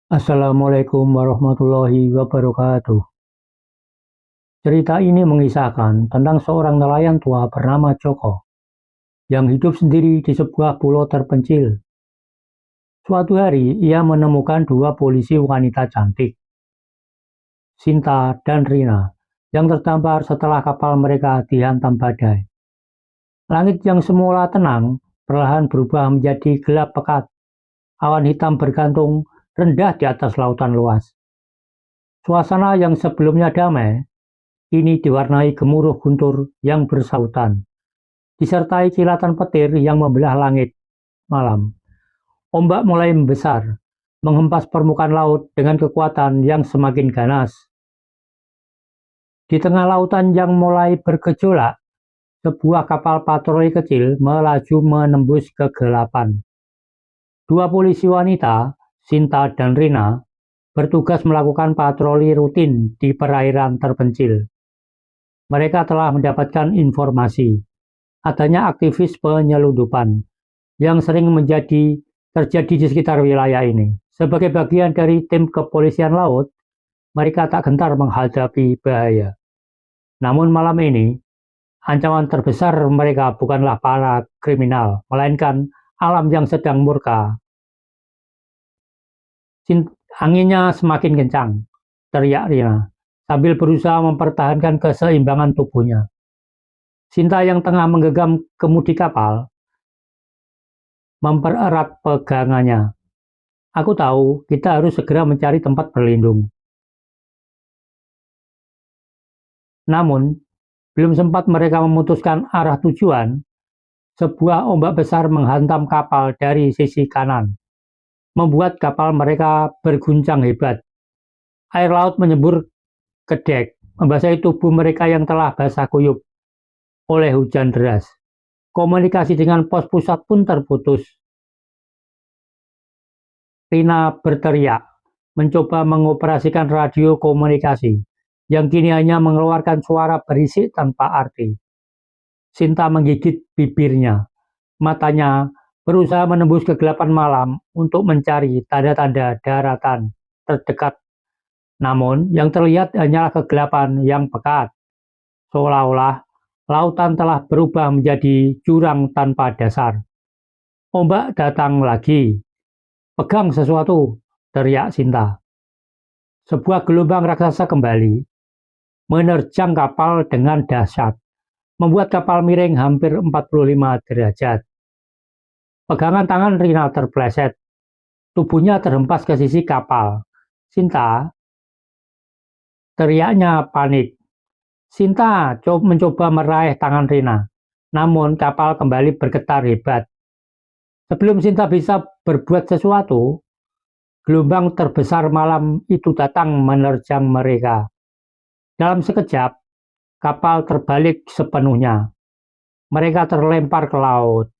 Assalamualaikum warahmatullahi wabarakatuh. Cerita ini mengisahkan tentang seorang nelayan tua bernama Joko yang hidup sendiri di sebuah pulau terpencil. Suatu hari, ia menemukan dua polisi wanita cantik, Sinta dan Rina, yang terdampar setelah kapal mereka dihantam badai. Langit yang semula tenang perlahan berubah menjadi gelap pekat. Awan hitam bergantung rendah di atas lautan luas. Suasana yang sebelumnya damai kini diwarnai gemuruh guntur yang bersautan, disertai kilatan petir yang membelah langit malam. Ombak mulai membesar, menghempas permukaan laut dengan kekuatan yang semakin ganas. Di tengah lautan yang mulai bergejolak, sebuah kapal patroli kecil melaju menembus kegelapan. Dua polisi wanita, Sinta dan Rina, bertugas melakukan patroli rutin di perairan terpencil. Mereka telah mendapatkan informasi adanya aktivis penyelundupan yang sering terjadi di sekitar wilayah ini. Sebagai bagian dari tim kepolisian laut, mereka tak gentar menghadapi bahaya. Namun malam ini, ancaman terbesar mereka bukanlah para kriminal, melainkan alam yang sedang murka. Anginnya semakin kencang, teriak Rina, sambil berusaha mempertahankan keseimbangan tubuhnya. Sinta yang tengah menggenggam kemudi kapal mempererat pegangannya. Aku tahu kita harus segera mencari tempat berlindung. Namun, belum sempat mereka memutuskan arah tujuan, sebuah ombak besar menghantam kapal dari sisi kanan, membuat kapal mereka berguncang hebat. Air laut menyembur ke dek, membasahi tubuh mereka yang telah basah kuyup oleh hujan deras. Komunikasi dengan pos pusat pun terputus. Rina berteriak, mencoba mengoperasikan radio komunikasi, yang kini hanya mengeluarkan suara berisik tanpa arti. Sinta menggigit bibirnya, matanya berusaha menembus kegelapan malam untuk mencari tanda-tanda daratan terdekat. Namun, yang terlihat hanyalah kegelapan yang pekat, seolah-olah lautan telah berubah menjadi jurang tanpa dasar. Ombak datang lagi. Pegang sesuatu, teriak Sinta. Sebuah gelombang raksasa kembali, menerjang kapal dengan dahsyat, membuat kapal miring hampir 45 derajat. Pegangan tangan Rina terpleset, tubuhnya terhempas ke sisi kapal. Sinta, teriaknya panik. Sinta mencoba meraih tangan Rina, namun kapal kembali bergetar hebat. Sebelum Sinta bisa berbuat sesuatu, gelombang terbesar malam itu datang menerjang mereka. Dalam sekejap, kapal terbalik sepenuhnya. Mereka terlempar ke laut.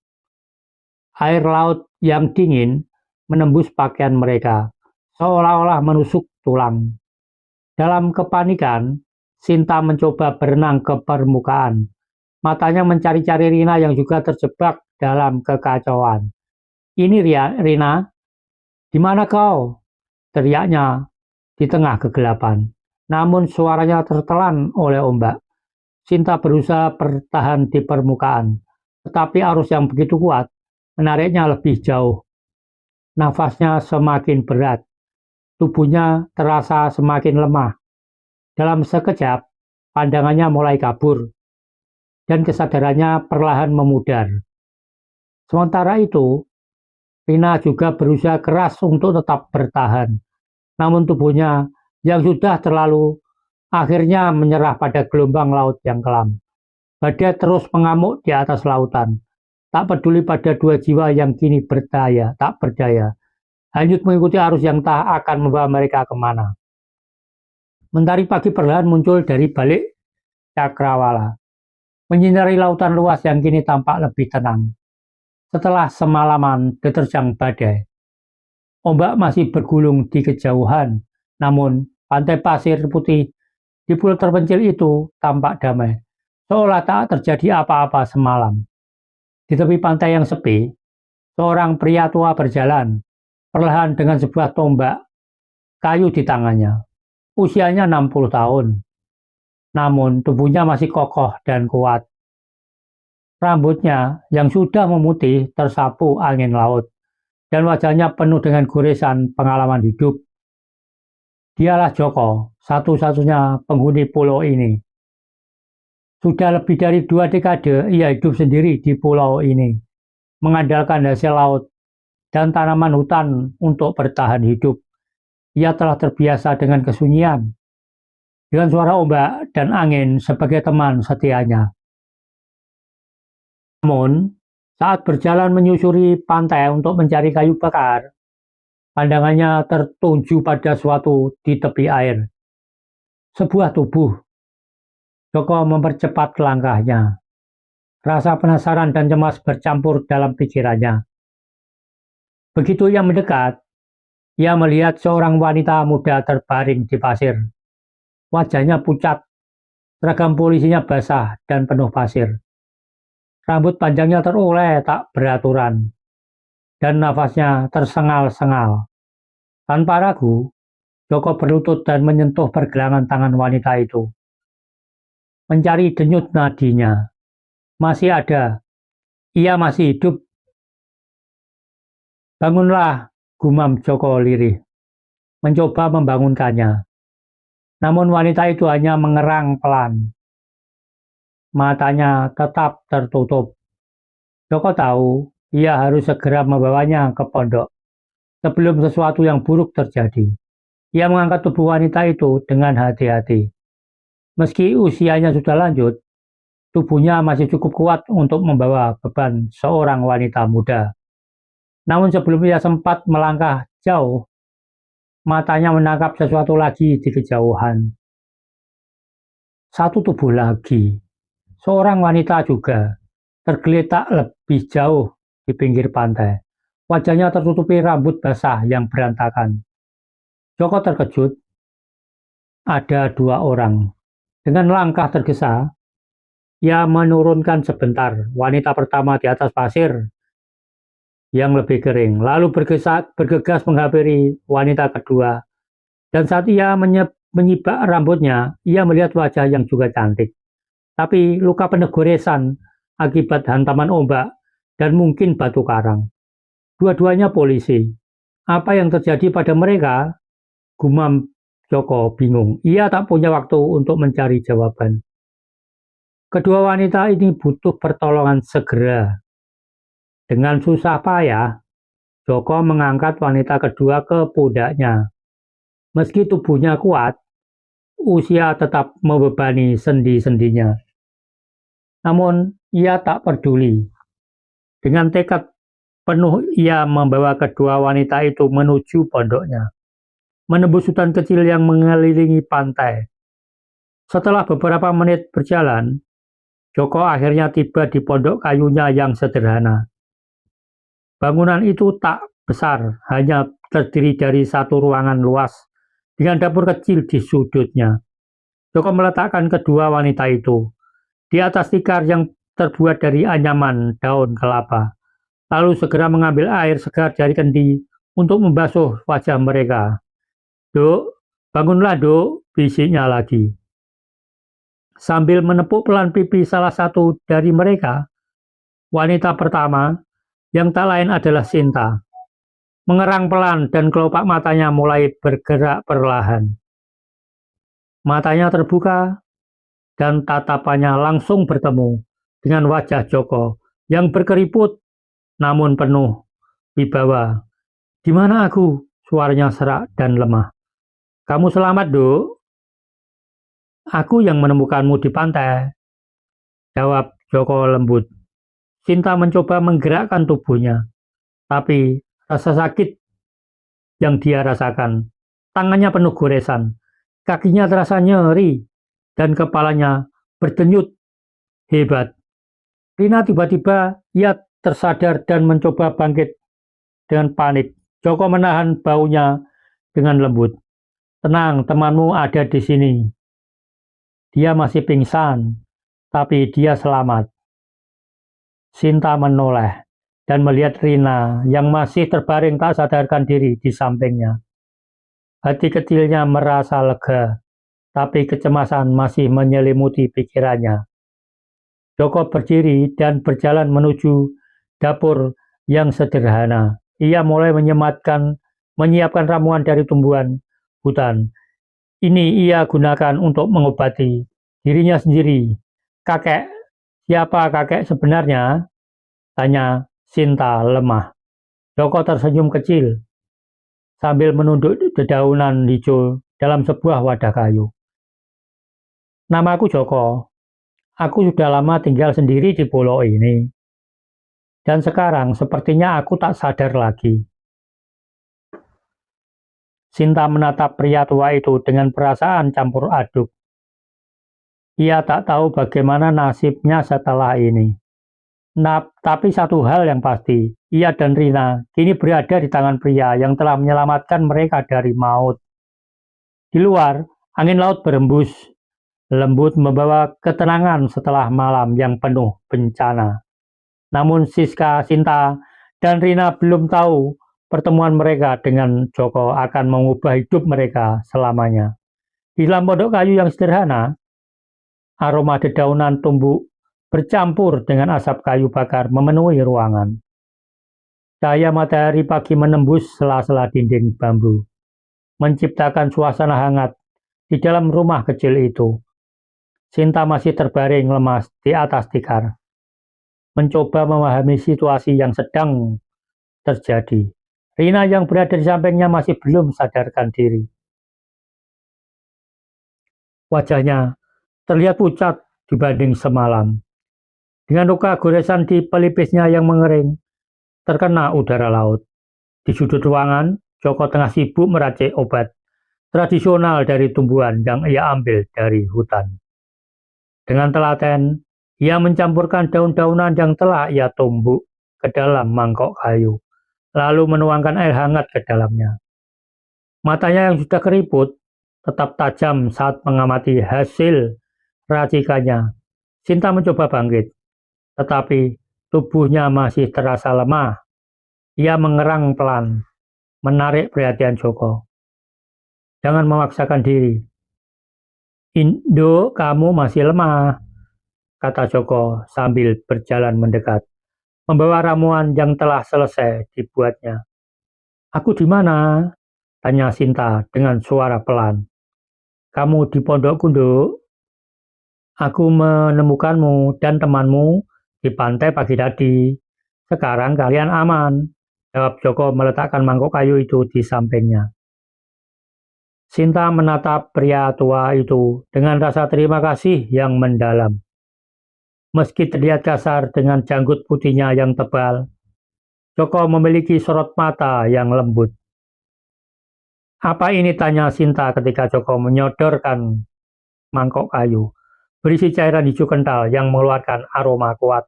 Air laut yang dingin menembus pakaian mereka, seolah-olah menusuk tulang. Dalam kepanikan, Sinta mencoba berenang ke permukaan. Matanya mencari-cari Rina yang juga terjebak dalam kekacauan. Ini Rina, di mana kau? Teriaknya di tengah kegelapan. Namun suaranya tertelan oleh ombak. Sinta berusaha bertahan di permukaan, tetapi arus yang begitu kuat menariknya lebih jauh. Nafasnya semakin berat, tubuhnya terasa semakin lemah. Dalam sekejap, pandangannya mulai kabur, dan kesadarannya perlahan memudar. Sementara itu, Rina juga berusaha keras untuk tetap bertahan, namun tubuhnya yang sudah terlalu akhirnya menyerah pada gelombang laut yang kelam. Badai terus mengamuk di atas lautan, tak peduli pada dua jiwa yang kini tak berdaya, hanyut mengikuti arus yang tak akan membawa mereka kemana. Mentari pagi perlahan muncul dari balik cakrawala, menyinari lautan luas yang kini tampak lebih tenang. Setelah semalaman diterjang badai, ombak masih bergulung di kejauhan, namun pantai pasir putih di pulau terpencil itu tampak damai, seolah tak terjadi apa-apa semalam. Di tepi pantai yang sepi, seorang pria tua berjalan, perlahan dengan sebuah tombak kayu di tangannya. Usianya 60 tahun, namun tubuhnya masih kokoh dan kuat. Rambutnya yang sudah memutih tersapu angin laut, dan wajahnya penuh dengan goresan pengalaman hidup. Dialah Joko, satu-satunya penghuni pulau ini. Sudah lebih dari 2 dekade ia hidup sendiri di pulau ini, mengandalkan hasil laut dan tanaman hutan untuk bertahan hidup. Ia telah terbiasa dengan kesunyian, dengan suara ombak dan angin sebagai teman setianya. Namun, saat berjalan menyusuri pantai untuk mencari kayu bakar, pandangannya tertuju pada suatu di tepi air. Sebuah tubuh. Joko mempercepat langkahnya. Rasa penasaran dan cemas bercampur dalam pikirannya. Begitu ia mendekat, ia melihat seorang wanita muda terbaring di pasir. Wajahnya pucat, seragam polisinya basah dan penuh pasir. Rambut panjangnya terulai tak beraturan, dan nafasnya tersengal-sengal. Tanpa ragu, Joko berlutut dan menyentuh pergelangan tangan wanita itu. Mencari denyut nadinya. Masih ada. Ia masih hidup. Bangunlah, gumam Joko lirih, mencoba membangunkannya. Namun wanita itu hanya mengerang pelan. Matanya tetap tertutup. Joko tahu ia harus segera membawanya ke pondok sebelum sesuatu yang buruk terjadi. Ia mengangkat tubuh wanita itu dengan hati-hati. Meski usianya sudah lanjut, tubuhnya masih cukup kuat untuk membawa beban seorang wanita muda. Namun sebelum ia sempat melangkah jauh, matanya menangkap sesuatu lagi di kejauhan. Satu tubuh lagi. Seorang wanita juga tergeletak lebih jauh di pinggir pantai. Wajahnya tertutupi rambut basah yang berantakan. Joko terkejut. Ada 2 orang. Dengan langkah tergesa, ia menurunkan sebentar wanita pertama di atas pasir yang lebih kering, lalu bergegas menghampiri wanita kedua. Dan saat ia menyibak rambutnya, ia melihat wajah yang juga cantik. Tapi luka penuh goresan akibat hantaman ombak dan mungkin batu karang. Dua-duanya polisi. Apa yang terjadi pada mereka? Gumam Joko bingung. Ia tak punya waktu untuk mencari jawaban. Kedua wanita ini butuh pertolongan segera. Dengan susah payah, Joko mengangkat wanita kedua ke pundaknya. Meski tubuhnya kuat, usia tetap membebani sendi-sendinya. Namun ia tak peduli. Dengan tekad penuh ia membawa kedua wanita itu menuju pondoknya, menembus hutan kecil yang mengelilingi pantai. Setelah beberapa menit berjalan, Joko akhirnya tiba di pondok kayunya yang sederhana. Bangunan itu tak besar, hanya terdiri dari satu ruangan luas dengan dapur kecil di sudutnya. Joko meletakkan kedua wanita itu di atas tikar yang terbuat dari anyaman daun kelapa, lalu segera mengambil air segar dari kendi untuk membasuh wajah mereka. "Duk, bangunlah Duk," bisiknya lagi. Sambil menepuk pelan pipi salah satu dari mereka, wanita pertama, yang tak lain adalah Sinta, mengerang pelan dan kelopak matanya mulai bergerak perlahan. Matanya terbuka, dan tatapannya langsung bertemu dengan wajah Joko yang berkeriput namun penuh wibawa. "Di mana aku?" Suaranya serak dan lemah. "Kamu selamat, Duk. Aku yang menemukanmu di pantai," jawab Joko lembut. Sinta mencoba menggerakkan tubuhnya, tapi rasa sakit yang dia rasakan, tangannya penuh goresan, kakinya terasa nyeri, dan kepalanya berdenyut hebat. Rina tiba-tiba ia tersadar dan mencoba bangkit dengan panik. Joko menahan baunya dengan lembut. "Tenang, temanmu ada di sini. Dia masih pingsan, tapi dia selamat." Sinta menoleh dan melihat Rina yang masih terbaring tak sadarkan diri di sampingnya. Hati kecilnya merasa lega, tapi kecemasan masih menyelimuti pikirannya. Joko berdiri dan berjalan menuju dapur yang sederhana. Ia mulai menyiapkan ramuan dari tumbuhan hutan. Ini ia gunakan untuk mengobati dirinya sendiri. Kakek, siapa kakek sebenarnya? Tanya Sinta lemah. Joko tersenyum kecil sambil menunduk dedaunan hijau dalam sebuah wadah kayu. Namaku Joko. Aku sudah lama tinggal sendiri di pulau ini. Dan sekarang sepertinya aku tak sadar lagi. Sinta menatap pria tua itu dengan perasaan campur aduk. Ia tak tahu bagaimana nasibnya setelah ini. Tapi satu hal yang pasti, ia dan Rina kini berada di tangan pria yang telah menyelamatkan mereka dari maut. Di luar, angin laut berembus, lembut membawa ketenangan setelah malam yang penuh bencana. Namun Siska, Sinta, dan Rina belum tahu pertemuan mereka dengan Joko akan mengubah hidup mereka selamanya. Di dalam pondok kayu yang sederhana, aroma dedaunan tumbuk bercampur dengan asap kayu bakar memenuhi ruangan. Cahaya matahari pagi menembus sela-sela dinding bambu, menciptakan suasana hangat di dalam rumah kecil itu. Sinta masih terbaring lemas di atas tikar, mencoba memahami situasi yang sedang terjadi. Rina yang berada di sampingnya masih belum sadarkan diri. Wajahnya terlihat pucat dibanding semalam. Dengan luka goresan di pelipisnya yang mengering, terkena udara laut. Di sudut ruangan, Joko tengah sibuk meracik obat tradisional dari tumbuhan yang ia ambil dari hutan. Dengan telaten, ia mencampurkan daun-daunan yang telah ia tumbuk ke dalam mangkok kayu, lalu menuangkan air hangat ke dalamnya. Matanya yang sudah keriput tetap tajam saat mengamati hasil racikannya. Sinta mencoba bangkit, tetapi tubuhnya masih terasa lemah. Ia mengerang pelan, menarik perhatian Joko. Jangan memaksakan diri. Indo, kamu masih lemah, kata Joko sambil berjalan mendekat, membawa ramuan yang telah selesai dibuatnya. Aku di mana? Tanya Sinta dengan suara pelan. Kamu di pondokku, Nduk. Aku menemukanmu dan temanmu di pantai pagi tadi. Sekarang kalian aman, jawab Joko meletakkan mangkok kayu itu di sampingnya. Sinta menatap pria tua itu dengan rasa terima kasih yang mendalam. Meski terlihat kasar dengan janggut putihnya yang tebal, Joko memiliki sorot mata yang lembut. Apa ini, tanya Sinta ketika Joko menyodorkan mangkok kayu berisi cairan hijau kental yang mengeluarkan aroma kuat.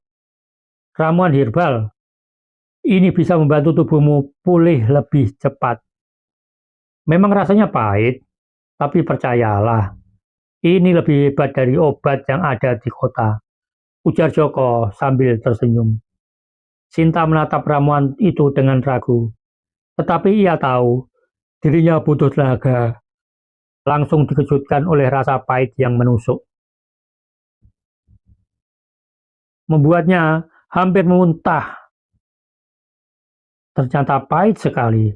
Ramuan herbal. Ini bisa membantu tubuhmu pulih lebih cepat. Memang rasanya pahit, tapi percayalah, ini lebih hebat dari obat yang ada di kota, ujar Joko sambil tersenyum. Sinta menatap ramuan itu dengan ragu, tetapi ia tahu dirinya butuh tenaga. Langsung dikejutkan oleh rasa pahit yang menusuk. Membuatnya hampir muntah. Ternyata pahit sekali.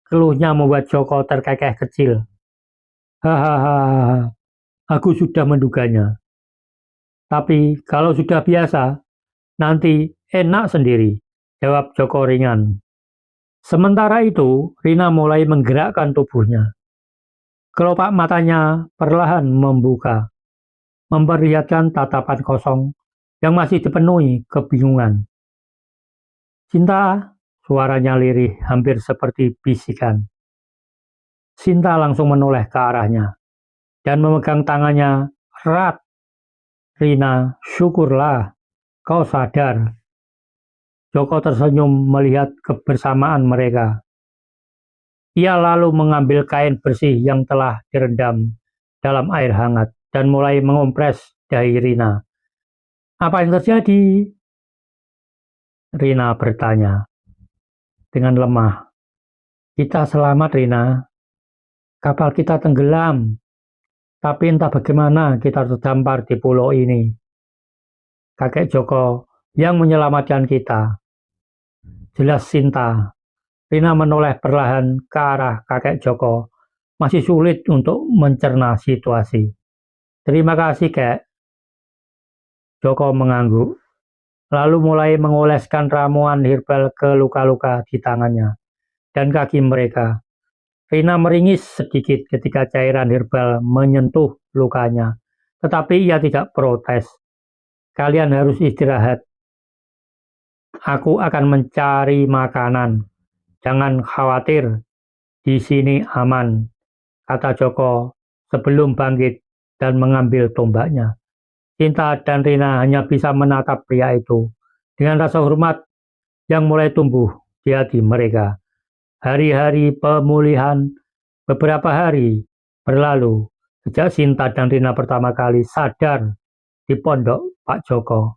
Keluhnya membuat Joko terkekeh kecil. Hahaha, aku sudah menduganya. Tapi kalau sudah biasa, nanti enak sendiri, jawab Joko ringan. Sementara itu, Rina mulai menggerakkan tubuhnya. Kelopak matanya perlahan membuka, memperlihatkan tatapan kosong yang masih dipenuhi kebingungan. Sinta, suaranya lirih hampir seperti bisikan. Sinta langsung menoleh ke arahnya dan memegang tangannya erat. Rina, syukurlah kau sadar. Joko tersenyum melihat kebersamaan mereka. Ia lalu mengambil kain bersih yang telah direndam dalam air hangat dan mulai mengompres dahi Rina. Apa yang terjadi? Rina bertanya dengan lemah. Kita selamat, Rina. Kapal kita tenggelam, tapi entah bagaimana kita terdampar di pulau ini. Kakek Joko yang menyelamatkan kita. Jelas Sinta. Rina menoleh perlahan ke arah kakek Joko. Masih sulit untuk mencerna situasi. Terima kasih, Kek. Joko mengangguk, lalu mulai mengoleskan ramuan herbal ke luka-luka di tangannya dan kaki mereka. Rina meringis sedikit ketika cairan herbal menyentuh lukanya, tetapi ia tidak protes. Kalian harus istirahat. Aku akan mencari makanan. Jangan khawatir, di sini aman, kata Joko sebelum bangkit dan mengambil tombaknya. Sinta dan Rina hanya bisa menatap pria itu dengan rasa hormat yang mulai tumbuh di hati mereka. Hari-hari pemulihan beberapa hari berlalu sejak Sinta dan Rina pertama kali sadar di pondok Pak Joko.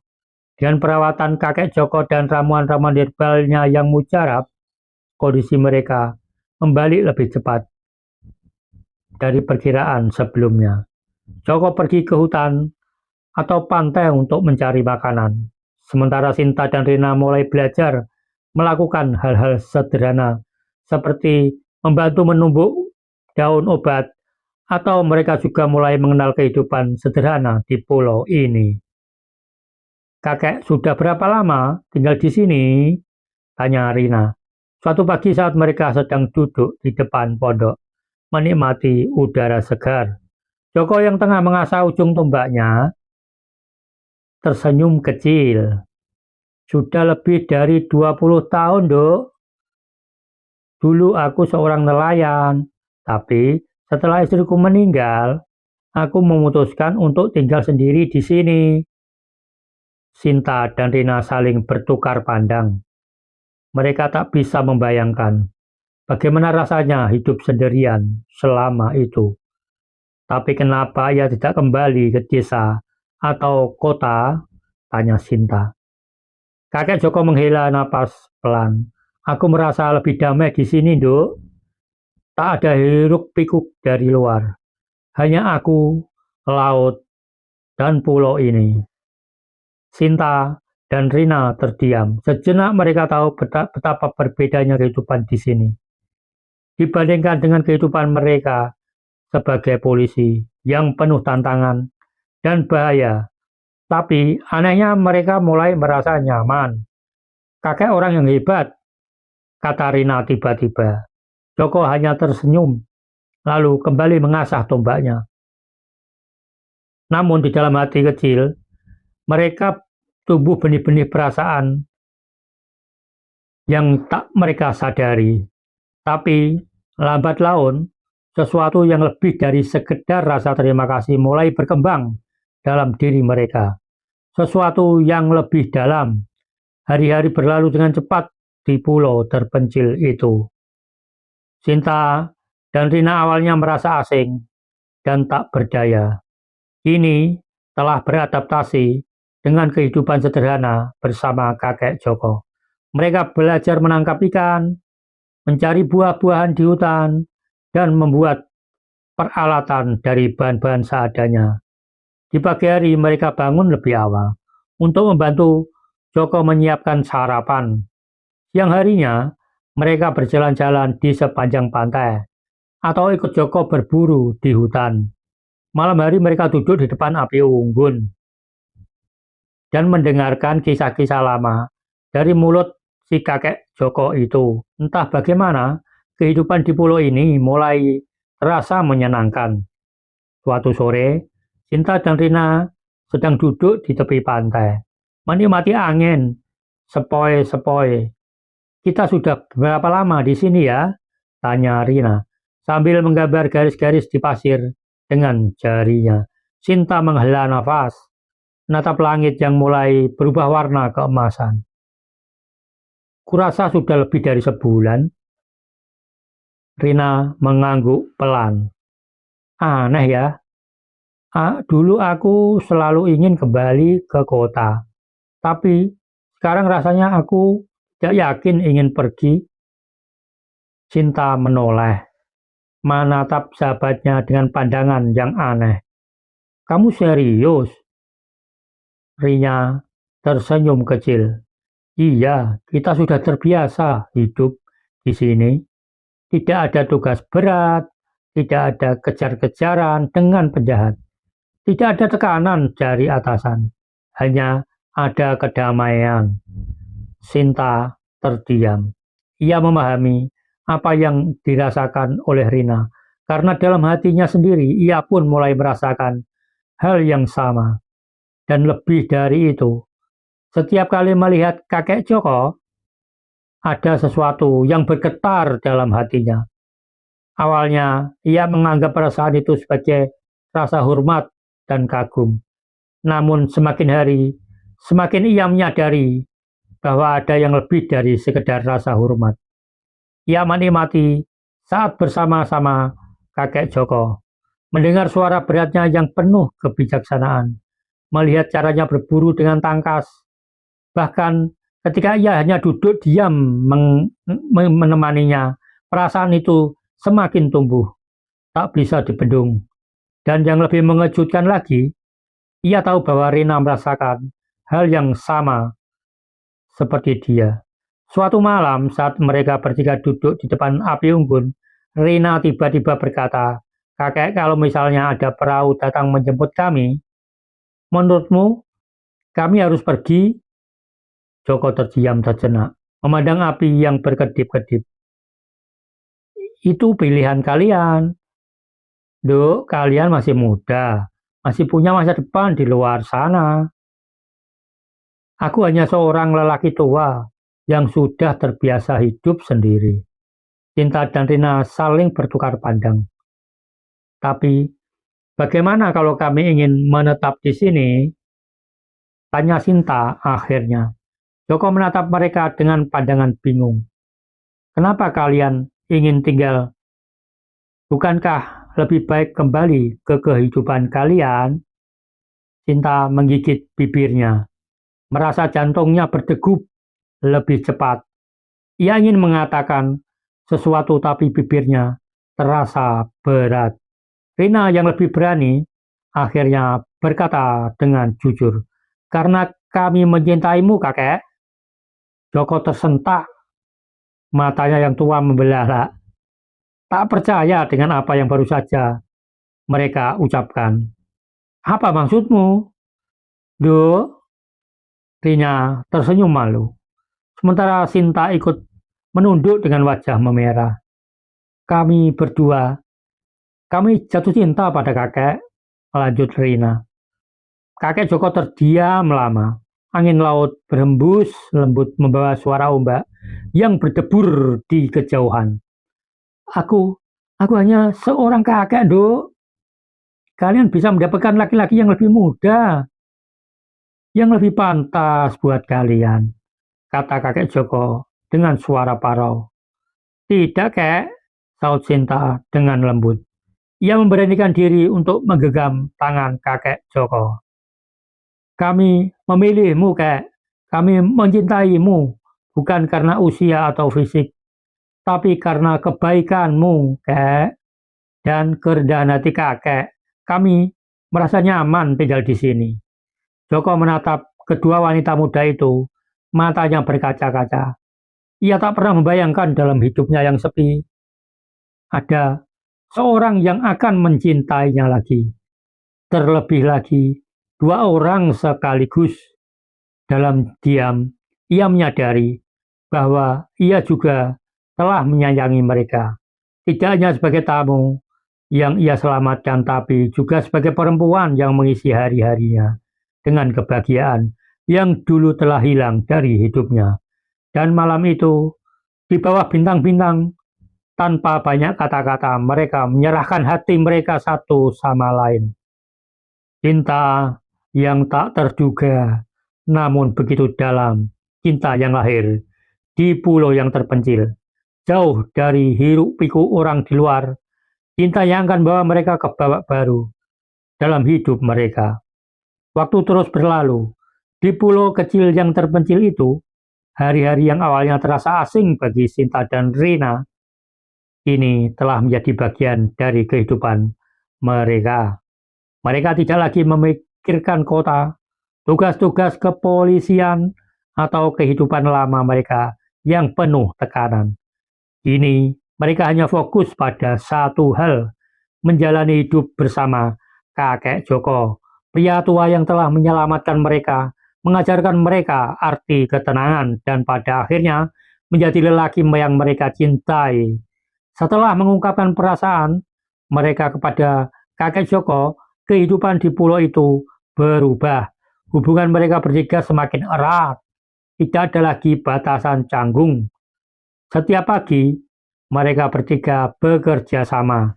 Dengan perawatan kakek Joko dan ramuan-ramuan herbalnya yang mujarab, kondisi mereka membalik lebih cepat dari perkiraan sebelumnya. Joko pergi ke hutan atau pantai untuk mencari makanan. Sementara Sinta dan Rina mulai belajar melakukan hal-hal sederhana seperti membantu menumbuk daun obat atau mereka juga mulai mengenal kehidupan sederhana di pulau ini. Kakek sudah berapa lama tinggal di sini? Tanya Rina. Suatu pagi saat mereka sedang duduk di depan pondok, menikmati udara segar. Joko yang tengah mengasah ujung tombaknya tersenyum kecil. Sudah lebih dari 20 tahun, Dok. Dulu aku seorang nelayan, tapi setelah istriku meninggal, aku memutuskan untuk tinggal sendiri di sini. Sinta dan Rina saling bertukar pandang. Mereka tak bisa membayangkan bagaimana rasanya hidup sendirian selama itu. Tapi kenapa ia tidak kembali ke desa atau kota? Tanya Sinta. Kakek Joko menghela napas pelan. Aku merasa lebih damai di sini, Dok. Tak ada hiruk pikuk dari luar. Hanya aku, laut, dan pulau ini. Sinta dan Rina terdiam. Sejenak mereka tahu betapa berbedanya kehidupan di sini. Dibandingkan dengan kehidupan mereka sebagai polisi yang penuh tantangan dan bahaya. Tapi anehnya mereka mulai merasa nyaman. Kakek orang yang hebat, kata Rina tiba-tiba. Joko hanya tersenyum, lalu kembali mengasah tombaknya. Namun di dalam hati kecil, mereka tumbuh benih-benih perasaan yang tak mereka sadari. Tapi lambat laun, sesuatu yang lebih dari sekedar rasa terima kasih mulai berkembang dalam diri mereka. Sesuatu yang lebih dalam. Hari-hari berlalu dengan cepat di pulau terpencil itu. Sinta dan Rina awalnya merasa asing dan tak berdaya. Kini telah beradaptasi dengan kehidupan sederhana bersama kakek Joko. Mereka belajar menangkap ikan, mencari buah-buahan di hutan, dan membuat peralatan dari bahan-bahan seadanya. Di pagi hari mereka bangun lebih awal untuk membantu Joko menyiapkan sarapan. Siang harinya mereka berjalan-jalan di sepanjang pantai atau ikut Joko berburu di hutan. Malam hari mereka duduk di depan api unggun dan mendengarkan kisah-kisah lama dari mulut si kakek Joko itu. Entah bagaimana, kehidupan di pulau ini mulai terasa menyenangkan. Suatu sore, Sinta dan Rina sedang duduk di tepi pantai, menikmati angin, sepoi-sepoi. Kita sudah berapa lama di sini ya? Tanya Rina, sambil menggambar garis-garis di pasir dengan jarinya. Sinta menghela nafas, menatap langit yang mulai berubah warna keemasan. Kurasa sudah lebih dari sebulan. Rina mengangguk pelan. Aneh ya. Dulu aku selalu ingin kembali ke kota. Tapi sekarang rasanya aku tidak yakin ingin pergi. Sinta menoleh. menatap sahabatnya dengan pandangan yang aneh. "Kamu serius?" Rina tersenyum kecil. "Iya, kita sudah terbiasa hidup di sini. Tidak ada tugas berat, tidak ada kejar-kejaran dengan penjahat, tidak ada tekanan dari atasan, hanya ada kedamaian." Sinta terdiam. Ia memahami apa yang dirasakan oleh Rina, karena dalam hatinya sendiri ia pun mulai merasakan hal yang sama. Dan lebih dari itu, setiap kali melihat kakek Joko, ada sesuatu yang bergetar dalam hatinya. Awalnya, ia menganggap perasaan itu sebagai rasa hormat dan kagum. Namun semakin hari, semakin ia menyadari bahwa ada yang lebih dari sekedar rasa hormat. Ia menikmati saat bersama-sama kakek Joko, mendengar suara beratnya yang penuh kebijaksanaan, melihat caranya berburu dengan tangkas. Bahkan ketika ia hanya duduk diam menemaninya, perasaan itu semakin tumbuh, tak bisa dibendung. Dan yang lebih mengejutkan lagi, ia tahu bahwa Rina merasakan hal yang sama seperti dia. Suatu malam saat mereka bertiga duduk di depan api unggun, Rina tiba-tiba berkata, "Kakek, kalau misalnya ada perahu datang menjemput kami, menurutmu kami harus pergi?" Joko terdiam sejenak, memandang api yang berkedip-kedip. "Itu pilihan kalian. Duk, kalian masih muda, masih punya masa depan di luar sana. Aku hanya seorang lelaki tua yang sudah terbiasa hidup sendiri." Cinta dan Rina saling bertukar pandang. "Tapi, bagaimana kalau kami ingin menetap di sini?" tanya Sinta akhirnya. Joko menatap mereka dengan pandangan bingung. "Kenapa kalian ingin tinggal? Bukankah lebih baik kembali ke kehidupan kalian?" Sinta menggigit bibirnya, merasa jantungnya berdegup lebih cepat. Ia ingin mengatakan sesuatu tapi bibirnya terasa berat. Rina yang lebih berani akhirnya berkata dengan jujur, "Karena kami mencintaimu, kakek." Joko tersentak, matanya yang tua membelalak. Tak percaya dengan apa yang baru saja mereka ucapkan. "Apa maksudmu?" "Duh," Rina tersenyum malu. Sementara Sinta ikut menunduk dengan wajah memerah. "Kami berdua, kami jatuh cinta pada kakek," lanjut Rina. Kakek Joko terdiam lama. Angin laut berhembus lembut membawa suara ombak yang berdebur di kejauhan. Aku hanya seorang kakek, Dok. Kalian bisa mendapatkan laki-laki yang lebih muda, yang lebih pantas buat kalian," kata kakek Joko dengan suara parau. "Tidak, kek," saut Sinta dengan lembut. Ia memberanikan diri untuk menggenggam tangan kakek Joko. "Kami memilihmu, kek. Kami mencintaimu, bukan karena usia atau fisik, tapi karena kebaikanmu, kek. Dan kerendahan hati kakek, kami merasa nyaman tinggal di sini." Joko menatap kedua wanita muda itu, matanya berkaca-kaca. Ia tak pernah membayangkan dalam hidupnya yang sepi, ada seorang yang akan mencintainya lagi. Terlebih lagi, dua orang sekaligus. Dalam diam, ia menyadari bahwa ia juga telah menyayangi mereka. Tidak hanya sebagai tamu yang ia selamatkan, tapi juga sebagai perempuan yang mengisi hari-harinya dengan kebahagiaan yang dulu telah hilang dari hidupnya. Dan malam itu, di bawah bintang-bintang, tanpa banyak kata-kata, mereka menyerahkan hati mereka satu sama lain. Cinta yang tak terduga, namun begitu dalam. Cinta yang lahir di pulau yang terpencil, jauh dari hiruk-pikuk orang di luar. Cinta yang akan bawa mereka ke babak baru dalam hidup mereka. Waktu terus berlalu. Di pulau kecil yang terpencil itu, hari-hari yang awalnya terasa asing bagi Sinta dan Rina ini telah menjadi bagian dari kehidupan mereka. Mereka tidak lagi memikirkan kota, tugas-tugas kepolisian, atau kehidupan lama mereka yang penuh tekanan. Kini mereka hanya fokus pada satu hal, menjalani hidup bersama kakek Joko, pria tua yang telah menyelamatkan mereka, mengajarkan mereka arti ketenangan, dan pada akhirnya menjadi lelaki yang mereka cintai. Setelah mengungkapkan perasaan mereka kepada kakek Joko, kehidupan di pulau itu berubah. Hubungan mereka bertiga semakin erat. Tidak ada lagi batasan canggung. Setiap pagi, mereka bertiga bekerja sama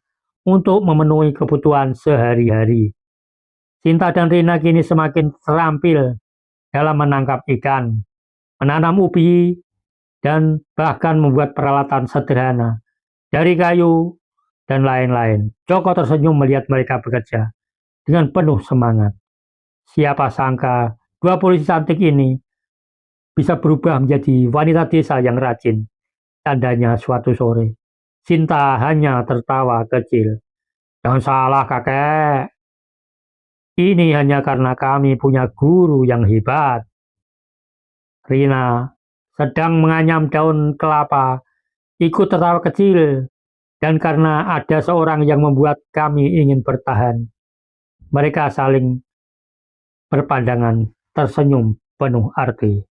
untuk memenuhi kebutuhan sehari-hari. Sinta dan Rina kini semakin terampil dalam menangkap ikan, menanam ubi, dan bahkan membuat peralatan sederhana dari kayu dan lain-lain. Joko tersenyum melihat mereka bekerja dengan penuh semangat. Siapa sangka dua polisi cantik ini bisa berubah menjadi wanita desa yang rajin. Tandanya suatu sore, Sinta hanya tertawa kecil. Jangan salah kakek, ini hanya karena kami punya guru yang hebat. Rina sedang menganyam daun kelapa, ikut tertawa kecil. Dan karena ada seorang yang membuat kami ingin bertahan, mereka saling berpandangan, tersenyum penuh arti.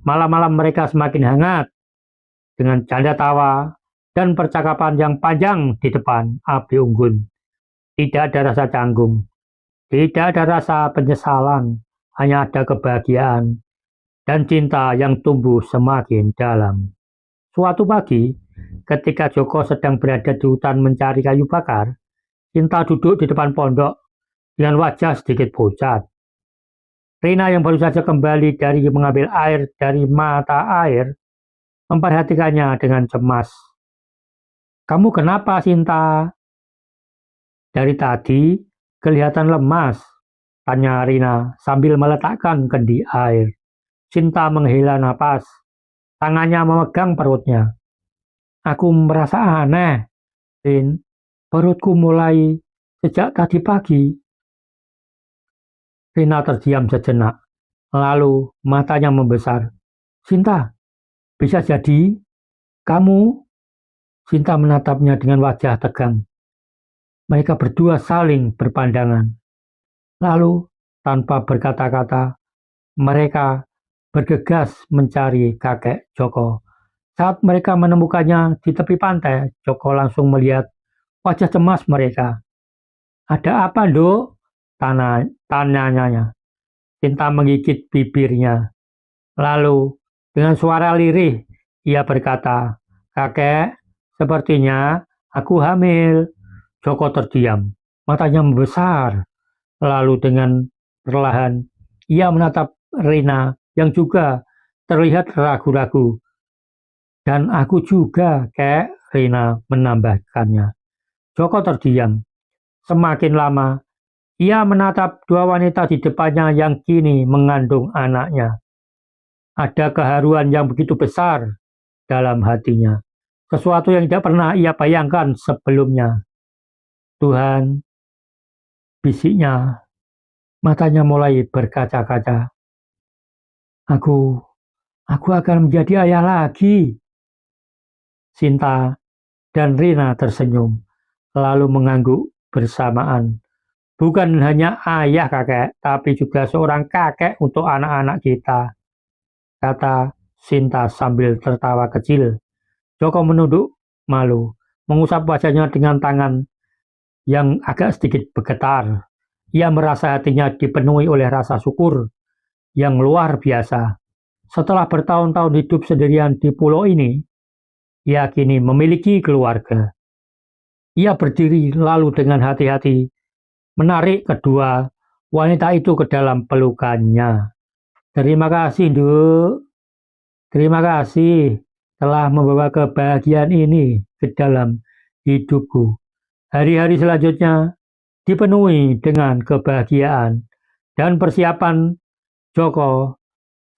Malam-malam mereka semakin hangat dengan canda tawa dan percakapan yang panjang di depan api unggun. Tidak ada rasa canggung, tidak ada rasa penyesalan, hanya ada kebahagiaan dan cinta yang tumbuh semakin dalam. Suatu pagi, ketika Joko sedang berada di hutan mencari kayu bakar, Sinta duduk di depan pondok dengan wajah sedikit pucat. Rina yang baru saja kembali dari mengambil air dari mata air, memperhatikannya dengan cemas. Kamu kenapa, Sinta? Dari tadi kelihatan lemas, tanya Rina sambil meletakkan kendi air. Sinta menghela napas, tangannya memegang perutnya. Aku merasa aneh, Rin. Perutku mulai sejak tadi pagi. Rina terdiam sejenak, lalu matanya membesar. Sinta, bisa jadi kamu? Sinta menatapnya dengan wajah tegang. Mereka berdua saling berpandangan. Lalu, tanpa berkata-kata, mereka bergegas mencari kakek Joko. Saat mereka menemukannya di tepi pantai, Joko langsung melihat wajah cemas mereka. Ada apa, Dok? Tanyanya. Sinta menggigit bibirnya. Lalu, dengan suara lirih, ia berkata, Kakek, sepertinya aku hamil. Joko terdiam, matanya membesar. Lalu dengan perlahan, ia menatap Rina yang juga terlihat ragu-ragu. Dan aku juga, Kek, Rina menambahkannya. Joko terdiam. Semakin lama, ia menatap dua wanita di depannya yang kini mengandung anaknya. Ada keharuan yang begitu besar dalam hatinya. Sesuatu yang tidak pernah ia bayangkan sebelumnya. Tuhan, bisiknya, matanya mulai berkaca-kaca. Aku akan menjadi ayah lagi. Sinta dan Rina tersenyum, lalu mengangguk bersamaan. Bukan hanya ayah kakek, tapi juga seorang kakek untuk anak-anak kita, kata Sinta sambil tertawa kecil. Joko menunduk malu, mengusap wajahnya dengan tangan yang agak sedikit bergetar. Ia merasa hatinya dipenuhi oleh rasa syukur yang luar biasa. Setelah bertahun-tahun hidup sendirian di pulau ini, ia kini memiliki keluarga. Ia berdiri lalu dengan hati-hati menarik kedua wanita itu ke dalam pelukannya. Terima kasih, Duk. Terima kasih telah membawa kebahagiaan ini ke dalam hidupku. Hari-hari selanjutnya dipenuhi dengan kebahagiaan dan persiapan. Joko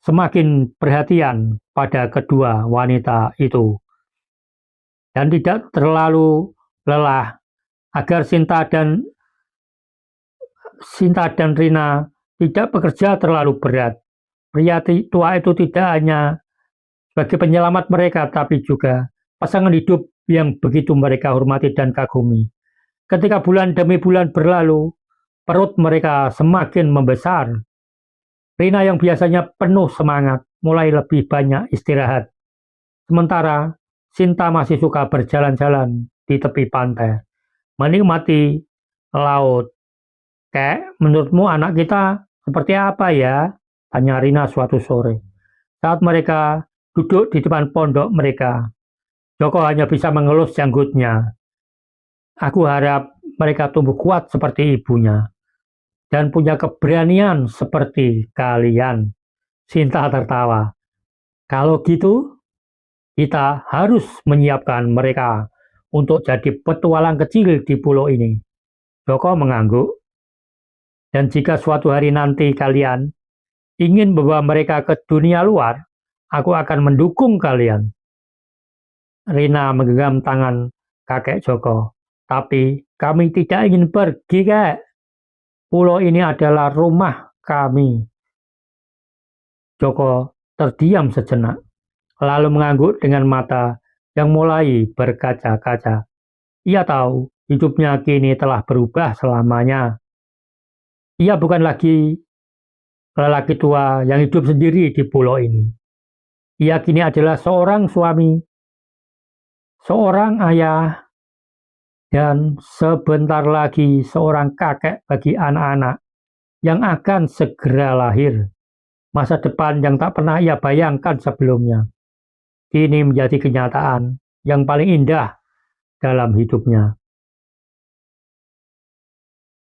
semakin perhatian pada kedua wanita itu. dan tidak terlalu lelah, agar Sinta dan Rina tidak bekerja terlalu berat. Pria tua itu tidak hanya sebagai penyelamat mereka, tapi juga pasangan hidup yang begitu mereka hormati dan kagumi. Ketika bulan demi bulan berlalu, perut mereka semakin membesar. Rina yang biasanya penuh semangat mulai lebih banyak istirahat. Sementara Sinta masih suka berjalan-jalan di tepi pantai, menikmati laut. Kayak menurutmu anak kita seperti apa ya? Tanya Rina suatu sore. Saat mereka duduk di depan pondok mereka, Joko hanya bisa mengelus janggutnya. Aku harap mereka tumbuh kuat seperti ibunya dan punya keberanian seperti kalian. Sinta tertawa. Kalau gitu, kita harus menyiapkan mereka untuk jadi petualang kecil di pulau ini. Joko mengangguk. Dan jika suatu hari nanti kalian ingin membawa mereka ke dunia luar, aku akan mendukung kalian. Rina menggenggam tangan kakek Joko. Tapi kami tidak ingin pergi, kek. Pulau ini adalah rumah kami. Joko terdiam sejenak, lalu mengangguk dengan mata yang mulai berkaca-kaca. Ia tahu hidupnya kini telah berubah selamanya. Ia bukan lagi lelaki tua yang hidup sendiri di pulau ini. Ia kini adalah seorang suami, seorang ayah, dan sebentar lagi seorang kakek bagi anak-anak yang akan segera lahir. Masa depan yang tak pernah ia bayangkan sebelumnya, kini menjadi kenyataan yang paling indah dalam hidupnya.